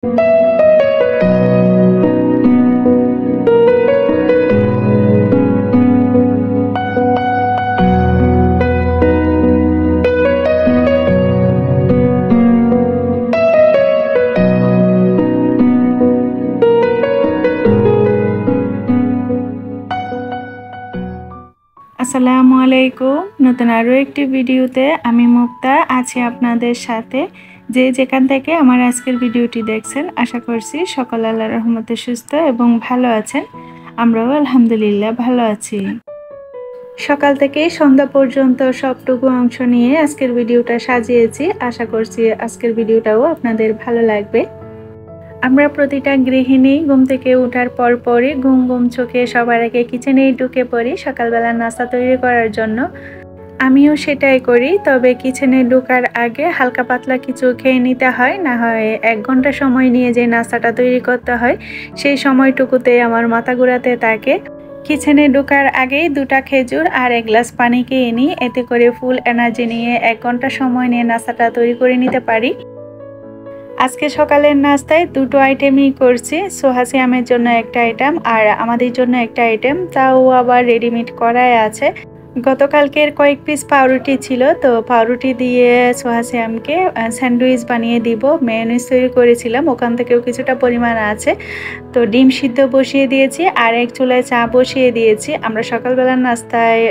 আসসালামু আলাইকুম। নতুন আরও একটি ভিডিওতে আমি মুক্তা আছি আপনাদের সাথে। যে যেখান থেকে আমার আজকের ভিডিওটি দেখছেন, আশা করছি সকল আল্লাহর রহমতে সুস্থ এবং ভালো আছেন। আমরাও আলহামদুলিল্লাহ ভালো আছি। সকাল থেকে সন্ধ্যা পর্যন্ত সবটুকু অংশ নিয়ে আজকের ভিডিওটা সাজিয়েছি। আশা করছি আজকের ভিডিওটাও আপনাদের ভালো লাগবে। আমরা প্রতিটা গৃহিণী ঘুম থেকে ওঠার পরই ঘুম চোখে সবার আগে কিচেনেই ঢুকে পড়ি সকালবেলা নাস্তা তৈরি করার জন্য। আমিও সেটাই করি, তবে কিচেনে ঢোকার আগে হালকা পাতলা কিছু খেয়ে নিতে হয়, না হয় 1 ঘন্টা সময় নিয়ে যে নাস্তাটা তৈরি করতে হয় সেই সময়টুকুতে আমার মাথা ঘোরাতে থাকে। কিচেনে ঢোকার আগেই 2টা খেজুর আর 1 গ্লাস পানি খেয়ে নিই, এতে করে ফুল এনার্জি নিয়ে 1 ঘন্টা সময় নিয়ে নাস্তাটা তৈরি করে নিতে পারি। আজকে সকালের নাস্তায় 2টো আইটেমই করছি। সোহাসিয়ামের জন্য একটা আইটেম আর আমাদের জন্য একটা আইটেম, তাও আবার রেডিমেড করাই আছে। গতকালকের কয়েক পিস পাউরুটি ছিল, তো পাউরুটি দিয়ে সোহাসিয়ামকে স্যান্ডউইচ বানিয়ে দিব। মেয়োনিজ তৈরি করেছিলাম, ওখান থেকেও কিছুটা পরিমাণ আছে। তো ডিম সিদ্ধ বসিয়ে দিয়েছি আর এক চুলায় চা বসিয়ে দিয়েছি। আমরা সকালবেলার নাস্তায়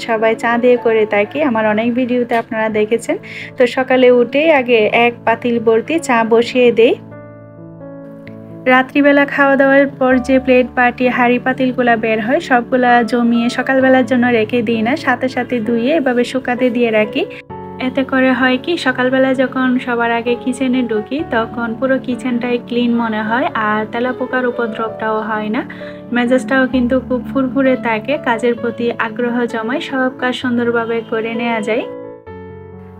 সবাই চা দিয়ে করে থাকি, আমার অনেক ভিডিওতে আপনারা দেখেছেন। তো সকালে উঠে আগে 1 পাতিল ভর্তি চা বসিয়ে দেই। রাত্রিবেলা খাওয়া দাওয়ার পর যে প্লেট বাটি হাঁড়ি পাতিলগুলা বের হয় সবগুলা জমিয়ে সকালবেলার জন্য রেখে দিই না, সাথে সাথে ধুয়ে এভাবে শুকাতে দিয়ে রাখি। এতে করে হয় কি, সকালবেলা যখন সবার আগে কিচেনে ঢুকি তখন পুরো কিচেনটাই ক্লিন মনে হয় আর তেলাপোকার উপদ্রবটাও হয় না। মেজাজটাও কিন্তু খুব ফুরফুরে থাকে, কাজের প্রতি আগ্রহ জমায়, সব কাজ সুন্দরভাবে করে নেওয়া যায়।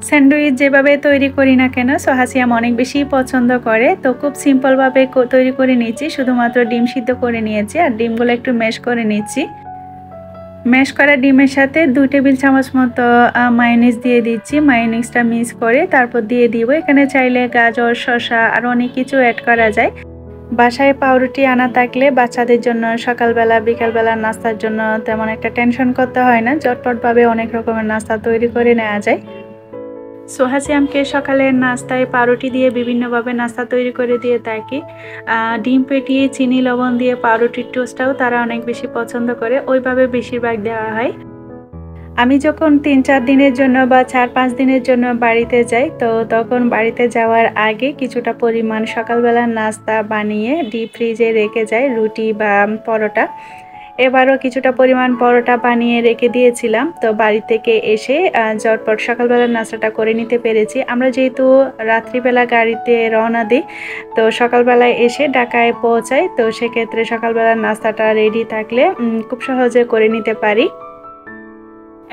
স্যান্ডউইচ যেভাবে তৈরি করি না কেন সোহাসিয়াম অনেক বেশি পছন্দ করে, তো খুব সিম্পলভাবে তৈরি করে নিচ্ছি। শুধুমাত্র ডিম সিদ্ধ করে নিয়েছি আর ডিমগুলো একটু ম্যাশ করে নিচ্ছি। ম্যাশ করা ডিমের সাথে 2 টেবিল চামচ মতো মায়োনিজ দিয়ে দিচ্ছি। মায়োনিজটা মিক্স করে তারপর দিয়ে দিব। এখানে চাইলে গাজর, শসা আর অনেক কিছু অ্যাড করা যায়। বাসায় পাউরুটি আনা থাকলে বাচ্চাদের জন্য সকালবেলা বিকালবেলা নাস্তার জন্য তেমন একটা টেনশন করতে হয় না, ঝটপটভাবে অনেক রকমের নাস্তা তৈরি করে নেওয়া যায়। সোহাসিয়ামকে সকালের নাস্তায় পাউরুটি দিয়ে বিভিন্নভাবে নাস্তা তৈরি করে দিয়ে থাকি। ডিম পেটিয়ে চিনি লবণ দিয়ে পাউরুটির টোস্টটাও তারা অনেক বেশি পছন্দ করে, ওইভাবে বেশিরভাগ দেওয়া হয়। আমি যখন 3-4 দিনের জন্য বা 4-5 দিনের জন্য বাড়িতে যাই, তো তখন বাড়িতে যাওয়ার আগে কিছুটা পরিমাণ সকালবেলার নাস্তা বানিয়ে ডিপ ফ্রিজে রেখে যাই, রুটি বা পরোটা। এবারও কিছুটা পরিমাণ পরোটা বানিয়ে রেখে দিয়েছিলাম, তো বাড়ি থেকে এসে ঝটপট সকালবেলার নাস্তাটা করে নিতে পেরেছি। আমরা যেহেতু রাত্রিবেলা গাড়িতে রওনা দিই, তো সকালবেলায় এসে ঢাকায় পৌঁছাই, তো সেক্ষেত্রে সকালবেলার নাস্তাটা রেডি থাকলে খুব সহজে করে নিতে পারি।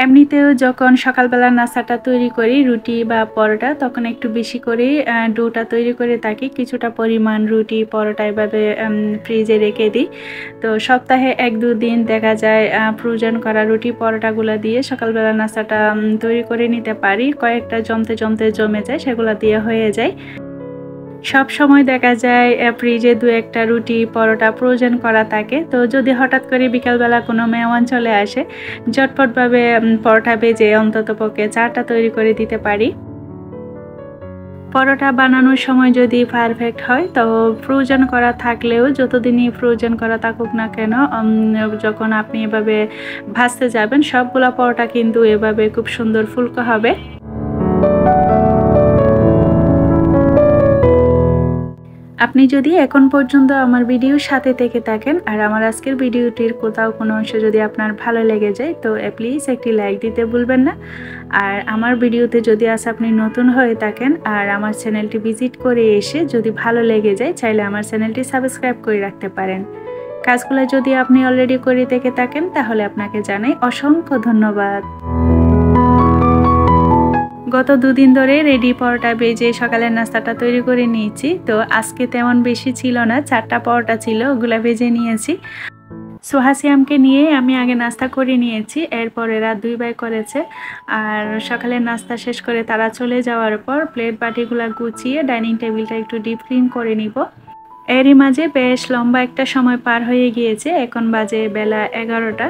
এমনিতেও যখন সকালবেলার নাস্তাটা তৈরি করি রুটি বা পরোটা, তখন একটু বেশি করে ডোটা তৈরি করে থাকি। কিছুটা পরিমাণ রুটি পরোটা এভাবে ফ্রিজে রেখে দিই। তো সপ্তাহে 1-2 দিন দেখা যায় ফ্রোজেন করা রুটি পরোটাগুলো দিয়ে সকালবেলার নাস্তাটা তৈরি করে নিতে পারি। কয়েকটা জমতে জমে যায়, সেগুলো দিয়ে হয়ে যায়। সব সময় দেখা যায় ফ্রিজে 2-1টা রুটি পরোটা ফ্রোজেন করা থাকে, তো যদি হঠাৎ করে বিকালবেলা কোনো মেহমান চলে আসে, ঝটপটভাবে পরোটা ভেজে অন্ততপক্ষে চাটা তৈরি করে দিতে পারি। পরোটা বানানোর সময় যদি পারফেক্ট হয়, তো ফ্রোজেন করা থাকলেও যতদিনই ফ্রোজেন করা থাকুক না কেন, যখন আপনি এভাবে ভাজতে যাবেন সবগুলা পরোটা কিন্তু এভাবে খুব সুন্দর ফুলকো হবে। আপনি যদি এখন পর্যন্ত আমার ভিডিওর সাথে থেকে থাকেন আর আমার আজকের ভিডিওটির কোথাও কোনো অংশ যদি আপনার ভালো লেগে যায়, তো প্লিজ একটি লাইক দিতে ভুলবেন না। আর আমার ভিডিওতে যদি আজ আপনি নতুন হয়ে থাকেন আর আমার চ্যানেলটি ভিজিট করে এসে যদি ভালো লেগে যায়, চাইলে আমার চ্যানেলটি সাবস্ক্রাইব করে রাখতে পারেন। কাজগুলো যদি আপনি অলরেডি করে থেকে থাকেন তাহলে আপনাকে জানাই অসংখ্য ধন্যবাদ। গত 2 দিন ধরে রেডি পরোটা ভেজে সকালের নাস্তাটা তৈরি করে নিয়েছি। তো আজকে তেমন বেশি ছিল না, 4টা পরোটা ছিল, ওগুলা ভেজে নিয়েছি। সোহাসিয়ামকে নিয়ে আমি আগে নাস্তা করে নিয়েছি, এরপরে রাত 2 ভাই করেছে। আর সকালের নাস্তা শেষ করে তারা চলে যাওয়ার পর প্লেট বাটিগুলো গুছিয়ে ডাইনিং টেবিলটা একটু ডিপ ক্লিন করে নিব। এরই মাঝে বেশ লম্বা একটা সময় পার হয়ে গিয়েছে। এখন বাজে বেলা 11টা।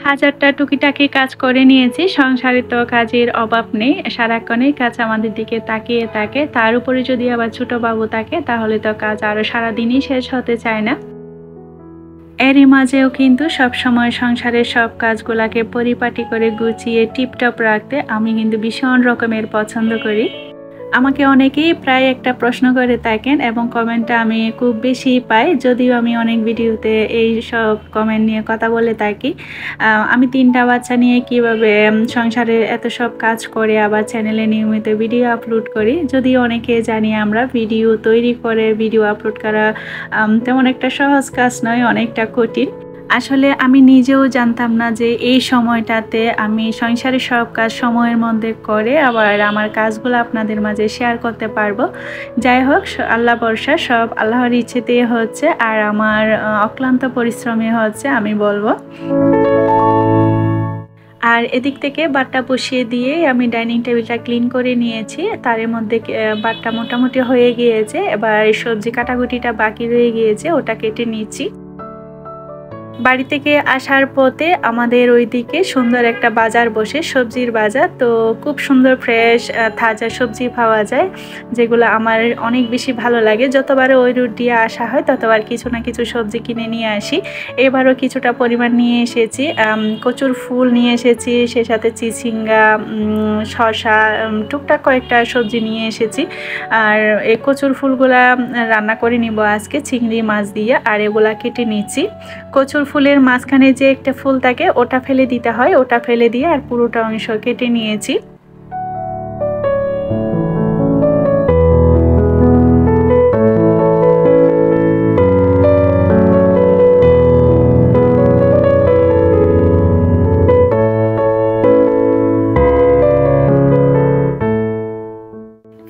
হাজারটা টুকিটাকি কাজ করে নিয়েছি। সংসারে তো কাজের অভাব নেই, সারাক্ষণই কাজ আমাদের দিকে তাকিয়ে থাকে। তার উপরে যদি আবার ছোট বাবু থাকে তাহলে তো কাজ আরও সারাদিনই শেষ হতে চায় না। এরই মাঝেও কিন্তু সব সময় সংসারের সব কাজগুলাকে পরিপাটি করে গুছিয়ে টিপটপ রাখতে আমি কিন্তু ভীষণ রকমের পছন্দ করি। আমাকে অনেকেই প্রায় একটা প্রশ্ন করে থাকেন এবং কমেন্টটা আমি খুব বেশি পাই, যদিও আমি অনেক ভিডিওতে এই সব কমেন্ট নিয়ে কথা বলে থাকি। আমি 3টা বাচ্চা নিয়ে কিভাবে সংসারের এত সব কাজ করে আবার চ্যানেলে নিয়মিত ভিডিও আপলোড করি। যদিও অনেকে জানি আমরা ভিডিও তৈরি করে ভিডিও আপলোড করা তেমন একটা সহজ কাজ নয়, অনেকটা কঠিন। আসলে আমি নিজেও জানতাম না যে এই সময়টাতে আমি সংসারের সব কাজ সময়ের মধ্যে করে আবার আমার কাজগুলো আপনাদের মাঝে শেয়ার করতে পারবো। যাই হোক, আল্লাহ ভরসা, সব আল্লাহর ইচ্ছেতেই হচ্ছে আর আমার অক্লান্ত পরিশ্রমে হচ্ছে আমি বলবো। আর এদিক থেকে বাটটা বসিয়ে দিয়ে আমি ডাইনিং টেবিলটা ক্লিন করে নিয়েছি। তার মধ্যে বাটটা মোটামুটি হয়ে গিয়েছে। এবার সবজি কাটাকুটিটা বাকি রয়ে গিয়েছে, ওটা কেটে নিচ্ছি। বাড়ি থেকে আসার পথে আমাদের ওইদিকে সুন্দর একটা বাজার বসে, সবজির বাজার। তো খুব সুন্দর ফ্রেশ তাজা সবজি পাওয়া যায়, যেগুলো আমার অনেক বেশি ভালো লাগে। যতবার ওই রুট দিয়ে আসা হয় ততবার কিছু না কিছু সবজি কিনে নিয়ে আসি। এবারও কিছুটা পরিমাণ নিয়ে এসেছি। কচুর ফুল নিয়ে এসেছি, সে সাথে চিচিঙ্গা, শসা, টুকটাক কয়েকটা সবজি নিয়ে এসেছি। আর এই কচুর ফুলগুলা রান্না করে নিব আজকে চিংড়ি মাছ দিয়ে। আর এগুলা কেটে নিচ্ছি। কচুর ফুলের মাঝখানে যে একটা ফুল থাকে ওটা ফেলে দিতে হয়, ওটা ফেলে দিয়ে আর পুরোটা অংশ কেটে নিয়েছি।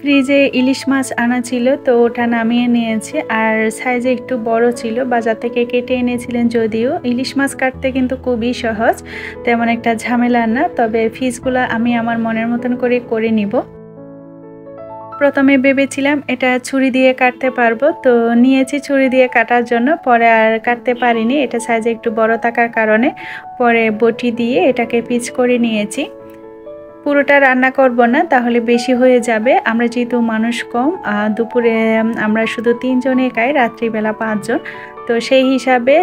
ফ্রিজে ইলিশ মাছ আনা ছিল, তো ওটা নামিয়ে নিয়েছি। আর সাইজে একটু বড় ছিল, বাজার থেকে কেটে এনেছিলেন। যদিও ইলিশ মাছ কাটতে কিন্তু খুবই সহজ, তেমন একটা ঝামেলা না। তবে পিসগুলো আমি আমার মনের মতন করে নিব। প্রথমে ভেবেছিলাম এটা ছুরি দিয়ে কাটতে পারবো, তো নিয়েছি ছুরি দিয়ে কাটার জন্য, পরে আর কাটতে পারিনি। এটা সাইজে একটু বড় থাকার কারণে পরে বটি দিয়ে এটাকে পিস করে নিয়েছি। পুরোটা রান্না করব না, তাহলে বেশি হয়ে যাবে। আমরা যেহেতু মানুষ কম, দুপুরে আমরা শুধু 3 জনে খাই, রাত্রিবেলা 5 জন। তো সেই হিসাবে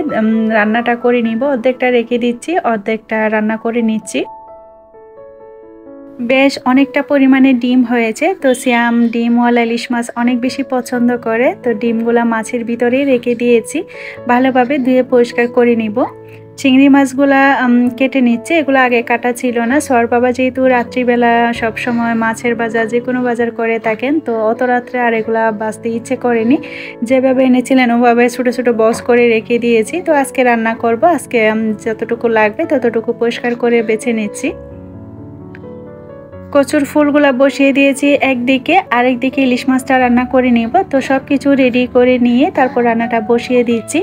রান্নাটা করে নিব। অর্ধেকটা রেখে দিচ্ছি, অর্ধেকটা রান্না করে নিচ্ছি। বেশ অনেকটা পরিমাণে ডিম হয়েছে, তো সিয়াম ডিমওয়ালা ইলিশ মাছ অনেক বেশি পছন্দ করে। তো ডিমগুলা মাছের ভিতরেই রেখে দিয়েছি, ভালোভাবে ধুয়ে পরিষ্কার করে নিব। চিংড়ি মাছগুলা কেটে নিচ্ছে, এগুলো আগে কাটা ছিল না। সর বাবা যেহেতু রাত্রিবেলা সবসময় মাছের বাজার যে কোনো বাজার করে থাকেন, তো অত রাত্রে আর এগুলা বাঁচতে ইচ্ছে করেনি। যেভাবে এনেছিলেন ওভাবে ছোটো ছোটো বক্স করে রেখে দিয়েছি। তো আজকে রান্না করব, আজকে যতটুকু লাগবে ততটুকু পরিষ্কার করে বেছে নিচ্ছি। কচুর ফুলগুলা বসিয়ে দিয়েছি একদিকে, আরেকদিকে ইলিশ মাছটা রান্না করে নিব। তো সব কিছু রেডি করে নিয়ে তারপর রান্নাটা বসিয়ে দিচ্ছি।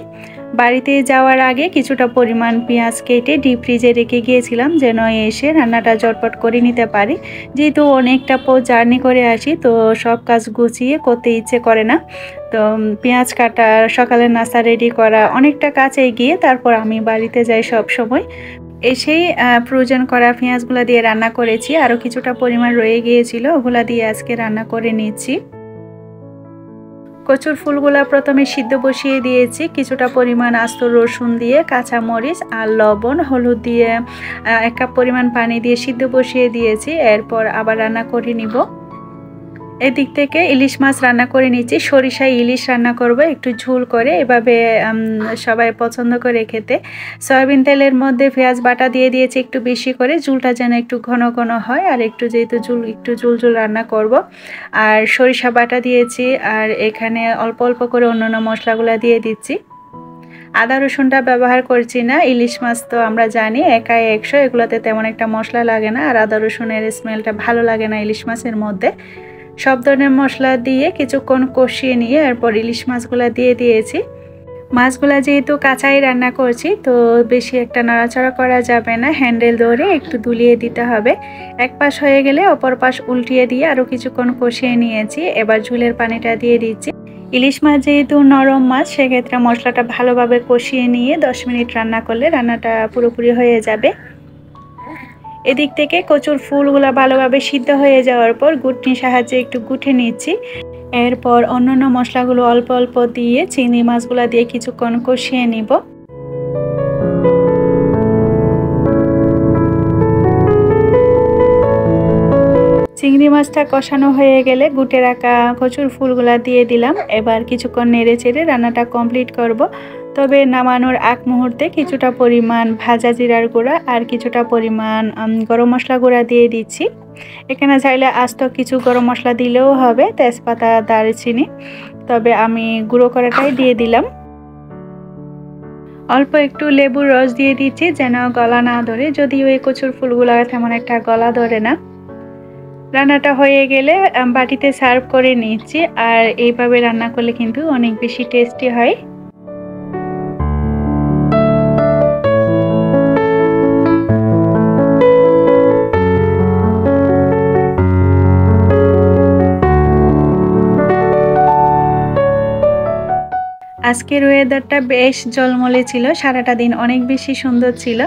বাড়িতে যাওয়ার আগে কিছুটা পরিমাণ পেঁয়াজ কেটে ডিপ ফ্রিজে রেখে গিয়েছিলাম, যেন এসে রান্নাটা ঝটপট করে নিতে পারি। যেহেতু অনেকটা জার্নি করে আসি, তো সব কাজ গুছিয়ে করতে ইচ্ছে করে না। তো পেঁয়াজ কাটা, সকালের নাস্তা রেডি করা, অনেকটা কাজ এগিয়ে তারপর আমি বাড়িতে যাই সব সময়। এসেই ফ্রোজেন করা পেঁয়াজগুলো দিয়ে রান্না করেছি। আরও কিছুটা পরিমাণ রয়ে গিয়েছিল, ওগুলা দিয়ে আজকে রান্না করে নিচ্ছি। কচুর ফুলগুলা প্রথমে সিদ্ধ বসিয়ে দিয়েছি, কিছুটা পরিমাণ আস্ত রসুন দিয়ে, কাঁচামরিচ আর লবণ, হলুদ দিয়ে 1 কাপ পরিমাণ পানি দিয়ে সিদ্ধ বসিয়ে দিয়েছি। এরপর আবার রান্না করে নিব। এদিক থেকে ইলিশ মাছ রান্না করে নিচ্ছি। সরিষা ইলিশ রান্না করব একটু ঝোল করে, এভাবে সবাই পছন্দ করে খেতে। সয়াবিন তেলের মধ্যে পেঁয়াজ বাটা দিয়ে দিয়েছি একটু বেশি করে, ঝোলটা যেন একটু ঘন ঘন হয়। আর যেহেতু একটু ঝোল রান্না করব। আর সরিষা বাটা দিয়েছি, আর এখানে অল্প অল্প করে অন্যান্য মশলাগুলো দিয়ে দিচ্ছি। আদা রসুনটা ব্যবহার করছি না, ইলিশ মাছ তো আমরা জানি একাই 100, এগুলোতে তেমন একটা মশলা লাগে না। আর আদা রসুনের স্মেলটা ভালো লাগে না ইলিশ মাছের মধ্যে। সব ধরনের মশলা দিয়ে কিছুক্ষণ কষিয়ে নিয়ে এরপর ইলিশ মাছগুলো দিয়ে দিয়েছি। মাছগুলা যেহেতু কাঁচাই রান্না করছি, তো বেশি একটা নাড়াচাড়া করা যাবে না, হ্যান্ডেল ধরে একটু দুলিয়ে দিতে হবে। এক পাশ হয়ে গেলে অপর পাশ উল্টিয়ে দিয়ে আরও কিছুক্ষণ কষিয়ে নিয়েছি। এবার ঝোলের পানিটা দিয়ে দিচ্ছি। ইলিশ মাছ যেহেতু নরম মাছ, সেক্ষেত্রে মশলাটা ভালোভাবে কষিয়ে নিয়ে 10 মিনিট রান্না করলে রান্নাটা পুরোপুরি হয়ে যাবে। এদিক থেকে কচুর ফুলগুলো ভালোভাবে সিদ্ধ হয়ে যাওয়ার পর গুটনির সাহায্যে একটু গুটে নিচ্ছি। এরপর অন্যান্য মশলাগুলো অল্প অল্প দিয়ে চিংড়ি মাছগুলো দিয়ে কিছুক্ষণ কষিয়ে নিব। চিংড়ি মাছটা কষানো হয়ে গেলে গুটে রাখা কচুর ফুলগুলা দিয়ে দিলাম। এবার কিছুক্ষণ নেড়ে চেড়ে রান্নাটা কমপ্লিট করব। তবে নামানোর আগ মুহূর্তে কিছুটা পরিমাণ ভাজা জিরার গুঁড়া আর কিছুটা পরিমাণ গরম মশলা গুঁড়া দিয়ে দিচ্ছি। এখানে চাইলে আস্ত কিছু গরম মশলা দিলেও হবে, তেজপাতা, দারচিনি, তবে আমি গুঁড়ো করাটাই দিয়ে দিলাম। অল্প একটু লেবুর রস দিয়ে দিচ্ছি যেন গলা না ধরে, যদিও এই কচুর ফুলগুলো তেমন একটা গলা ধরে না। রান্নাটা হয়ে গেলে বাটিতে সার্ভ করে নিচ্ছি। আর এইভাবে রান্না করলে কিন্তু অনেক বেশি টেস্টি হয়। আজকের ওয়েদারটা বেশ ঝলমলে ছিল, সারাটা দিন অনেক বেশি সুন্দর ছিল।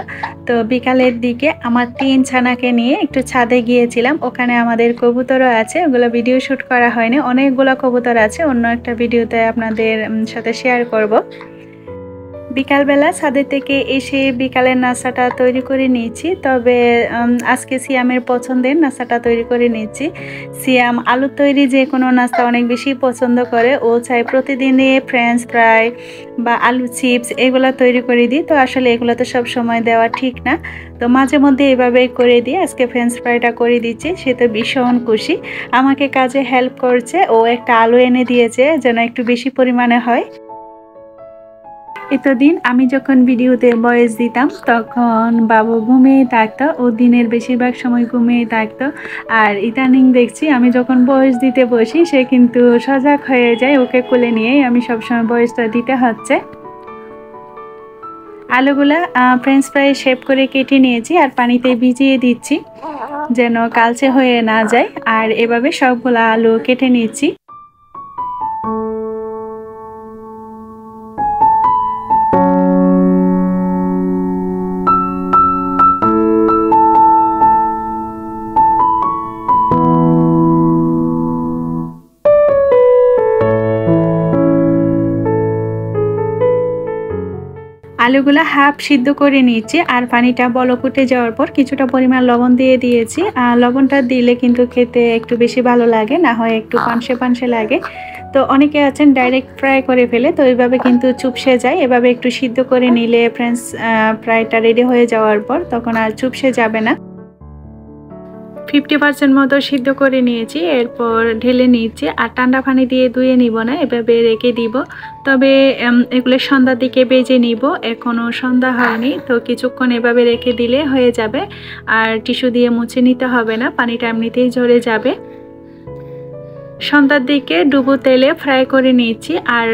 তো বিকালের দিকে আমার 3 ছানাকে নিয়ে একটু ছাদে গিয়েছিলাম। ওখানে আমাদের কবুতরও আছে, ওগুলো ভিডিও শ্যুট করা হয়নি। অনেকগুলো কবুতর আছে, অন্য একটা ভিডিওতে আপনাদের সাথে শেয়ার করব। বিকালবেলা ছাদের থেকে এসে বিকালের নাস্তাটা তৈরি করে নিয়েছি। তবে আজকে সিয়ামের পছন্দের নাস্তাটা তৈরি করে নিচ্ছি। সিয়াম আলুর তৈরি যে কোনো নাস্তা অনেক বেশি পছন্দ করে। ও চাই প্রতিদিনে ফ্রেঞ্চ ফ্রাই বা আলু চিপস এগুলো তৈরি করে দিই। তো আসলে এগুলো তো সব সময় দেওয়া ঠিক না, তো মাঝে মধ্যে এভাবেই করে দিই। আজকে ফ্রেঞ্চ ফ্রাইটা করে দিচ্ছি, সে তো ভীষণ খুশি, আমাকে কাজে হেল্প করছে। ও একটা আলু এনে দিয়েছে যেন একটু বেশি পরিমাণে হয়। এতদিন আমি যখন ভিডিওতে ভয়েস দিতাম তখন বাবু ঘুমিয়ে থাকতো, ও দিনের বেশিরভাগ সময় ঘুমিয়ে থাকতো। আর ইদানিং দেখছি আমি যখন ভয়েস দিতে বসি সে কিন্তু সজাগ হয়ে যায়, ওকে কোলে নিয়েই আমি সবসময় ভয়েসটা দিতে হচ্ছে। আলুগুলা ফ্রেঞ্চ ফ্রাই শেপ করে কেটে নিয়েছি আর পানিতে ভিজিয়ে দিচ্ছি যেন কালচে হয়ে না যায়। আর এভাবে সবগুলা আলু কেটে নিচ্ছি। আলুগুলো হাফ সিদ্ধ করে নিয়েছি আর পানিটা বলক উঠে যাওয়ার পর কিছুটা পরিমাণ লবণ দিয়ে দিয়েছি। আর লবণটা দিলে কিন্তু খেতে একটু বেশি ভালো লাগে, না হয় একটু পানসে পানসে লাগে। তো অনেকে আছেন ডাইরেক্ট ফ্রাই করে ফেলে, তো এইভাবে কিন্তু চুপসে যায়। এভাবে একটু সিদ্ধ করে নিলে ফ্রেঞ্চ ফ্রাইটা রেডি হয়ে যাওয়ার পর তখন আর চুপসে যাবে না। 50% মতো সিদ্ধ করে নিয়েছি, এরপর ঢেলে নিচ্ছি। আর ঠান্ডা পানি দিয়ে ধুয়ে নিব না, এভাবে রেখে দিব। তবে এগুলো সন্ধ্যার দিকে বেজে নিব, এখনও সন্ধ্যা হয়নি, তো কিছুক্ষণ এভাবে রেখে দিলে হয়ে যাবে। আর টিস্যু দিয়ে মুছে নিতে হবে না, পানিটা এমনিতেই ঝরে যাবে। সন্ধ্যার দিকে ডুবো তেলে ফ্রাই করে নিচ্ছি। আর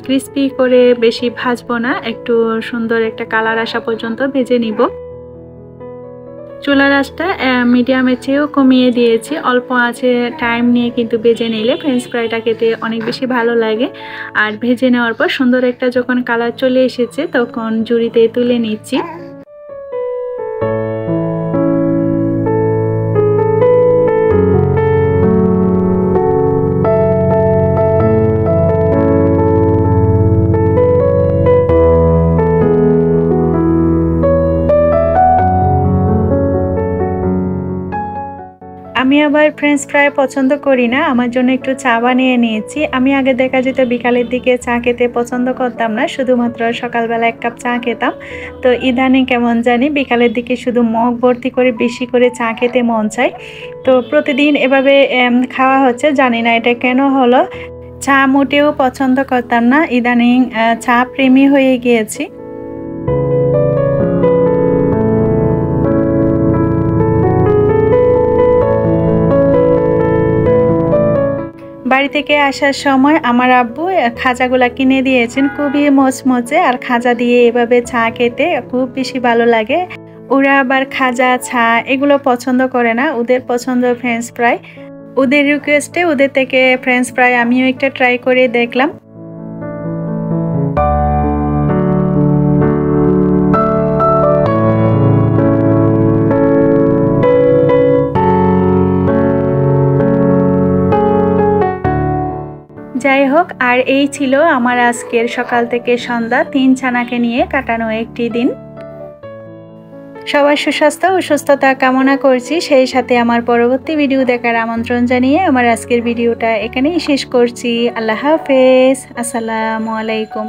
ক্রিস্পি করে বেশি ভাজবো না, একটু সুন্দর একটা কালার আসা পর্যন্ত ভেজে নিব। চুলার আঁচটা মিডিয়ামের চেয়েও কমিয়ে দিয়েছি। অল্প আঁচে টাইম নিয়ে কিন্তু ভেজে নিলে ফ্রেঞ্চ ফ্রাইটা খেতে অনেক বেশি ভালো লাগে। আর ভেজে নেওয়ার পর সুন্দর একটা যখন কালার চলে এসেছে তখন ঝুড়িতে তুলে নিচ্ছি। আমি আবার ফ্রেঞ্চ ফ্রাই পছন্দ করি না, আমার জন্য একটু চা বানিয়ে নিয়েছি। আমি আগে দেখা যেত বিকালের দিকে চা খেতে পছন্দ করতাম না, শুধুমাত্র সকালবেলা 1 কাপ চা খেতাম। তো ইদানিং কেমন জানি বিকালের দিকে শুধু মগ ভর্তি করে বেশি করে চা খেতে মন চায়। তো প্রতিদিন এভাবে খাওয়া হচ্ছে, জানি না এটা কেন হলো। চা মোটেও পছন্দ করতাম না, ইদানিং চা প্রেমী হয়ে গিয়েছি। বাড়ি থেকে আসার সময় আমার আব্বু খাজাগুলা কিনে দিয়েছেন, খুবই মচমচে। আর খাজা দিয়ে এভাবে চা খেতে খুব বেশি ভালো লাগে। ওরা আবার খাজা, চা এগুলো পছন্দ করে না, ওদের পছন্দ ফ্রেঞ্চ ফ্রাই। ওদের রিকোয়েস্টে ওদের থেকে ফ্রেঞ্চ ফ্রাই আমিও একটা ট্রাই করে দেখলাম। যাই হোক, আর এই ছিল আমার আজকের সকাল থেকে সন্ধ্যা 3 ছানাকে নিয়ে কাটানো একটি দিন। সবার সুস্বাস্থ্য ও সুস্থতা কামনা করছি, সেই সাথে আমার পরবর্তী ভিডিও দেখার আমন্ত্রণ জানিয়ে আমার আজকের ভিডিওটা এখানেই শেষ করছি। আল্লাহ হাফেজ, আসসালামু আলাইকুম।